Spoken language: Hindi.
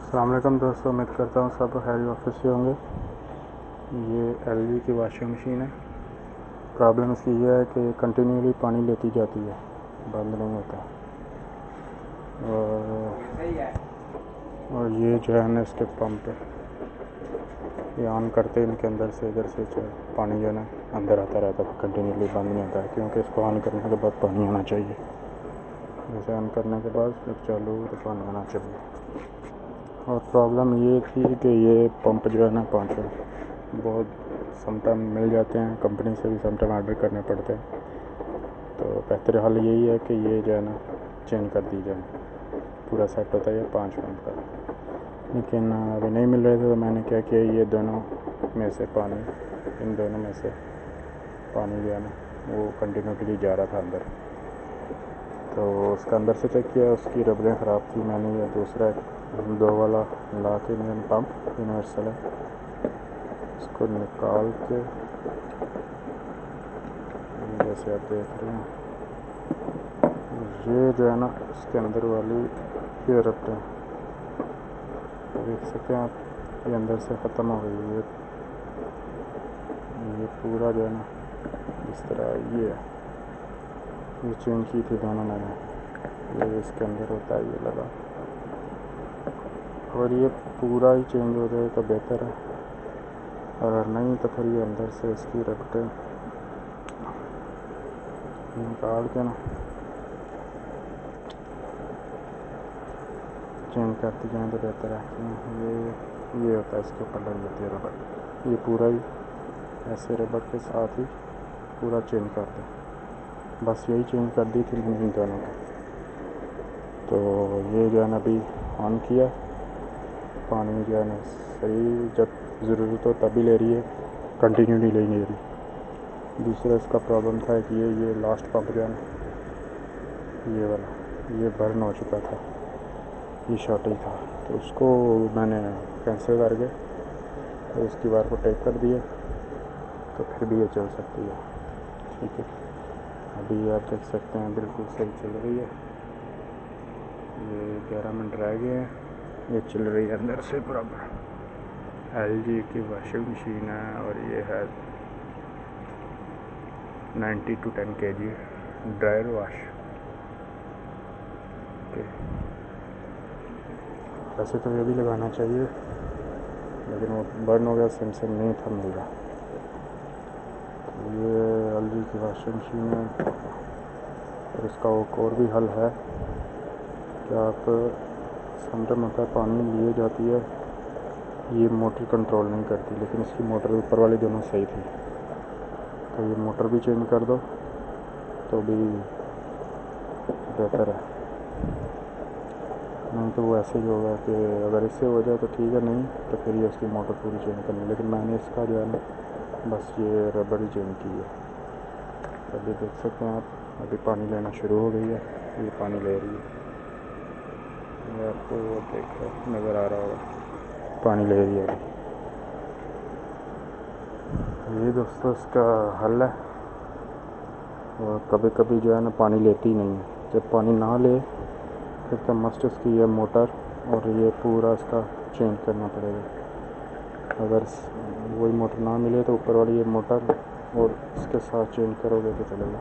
अस्सलाम वालेकुम दोस्तों, उम्मीद करता हूँ सब खैर ऑफिस से होंगे। ये एलजी की वॉशिंग मशीन है। प्रॉब्लम इसकी ये है कि कंटिन्यूली पानी लेती जाती है, बंद नहीं होता। और ये जो है ना इसके पंप है, ये ऑन करते इनके अंदर से इधर से जो पानी जो है ना अंदर आता रहता है, कंटिन्यूली बंद नहीं होता है, क्योंकि इसको ऑन करने के बाद पानी आना चाहिए। जैसे ऑन करने के बाद फिर चालू तो पानी आना चाहिए। और प्रॉब्लम ये थी कि ये पंप जो है ना पाँचों बहुत समटाइम मिल जाते हैं, कंपनी से भी समटाइम ऑर्डर करने पड़ते हैं। तो बेहतर हाल यही है कि ये जो है ना चेंज कर दी जाए। पूरा सेट होता है ये 5 पंप का, लेकिन अभी नहीं मिल रहे थे। तो मैंने क्या किया, ये दोनों में से पानी, इन दोनों में से पानी जो है ना वो कंटिन्यूटी जा रहा था अंदर। तो उसका अंदर से चेक किया, उसकी रबड़ें ख़राब थी। मैंने ये दूसरा 2 वाला ला के इंजन पंप यूनिवर्सल है, इसको निकाल के जैसे आप देख रहे हैं, ये जो है ना इसके अंदर वाली ये रबड़ें देख सकते हैं आप, ये अंदर से ख़त्म हो गई। ये पूरा जो है ना इस तरह ये चेंज की थी दोनों मैंने। ये इसके अंदर होता है, ये लगा। और ये पूरा ही चेंज हो जाए तो बेहतर है, अगर नहीं तो फिर ये अंदर से इसकी रबड़ें निकाल के ना चेंज करती जाएँ तो बेहतर है। ये होता है, इसके ऊपर लग जाती है रबड़। ये पूरा ही ऐसे रबड़ के साथ ही पूरा चेंज कर दें, बस यही चेंज कर दी थी मैंने इन दोनों की। तो ये जो है ना अभी ऑन किया, पानी जो है ना सही जब ज़रूरत हो तभी ले रही है, कंटिन्यूली ले नहीं रही। दूसरा इसका प्रॉब्लम था कि ये लास्ट पंप जो है ना ये वाला ये बर्न हो चुका था, ये शॉर्टेज था। तो उसको मैंने कैंसिल करके तो इसकी वायर को टेक कर दिया, तो फिर भी ये चल सकती है। ठीक है, अभी आप देख सकते हैं बिल्कुल सही चल रही है। ये 11 मिनट रह गए हैं, ये चल रही है अंदर से बराबर। एलजी की वॉशिंग मशीन है और ये है 90 to 10 kg dryer wash. Okay, वैसे तो ये भी लगाना चाहिए, लेकिन वो बर्न हो गया, सिम नहीं था मिल रहा। ये एलजी की वॉशिंग मशीन है। और इसका एक और भी हल है कि आप समटाइम होता है पानी लिए जाती है, ये मोटर कंट्रोल नहीं करती, लेकिन इसकी मोटर ऊपर वाली दोनों सही थी। तो ये मोटर भी चेंज कर दो तो भी बेहतर है, नहीं तो वो ऐसे ही होगा कि अगर इससे हो जाए तो ठीक है, नहीं तो फिर ये उसकी मोटर पूरी चेंज करनी। लेकिन मैंने इसका जो है ना बस ये रबड़ ही चेंज की है। अभी देख सकते हैं आप, अभी पानी लेना शुरू हो गई है, ये पानी ले रही है। ये आपको देखो नज़र आ रहा होगा, पानी ले रही है। ये दोस्तों इसका हल है। और कभी कभी जो है ना पानी लेती ही नहीं है, जब पानी ना ले फिर तो मस्ट इसकी ये मोटर और ये पूरा इसका चेंज करना पड़ेगा। अगर वही मोटर ना मिले तो ऊपर वाली ये मोटर और इसके साथ चेंज करोगे तो चलेगा।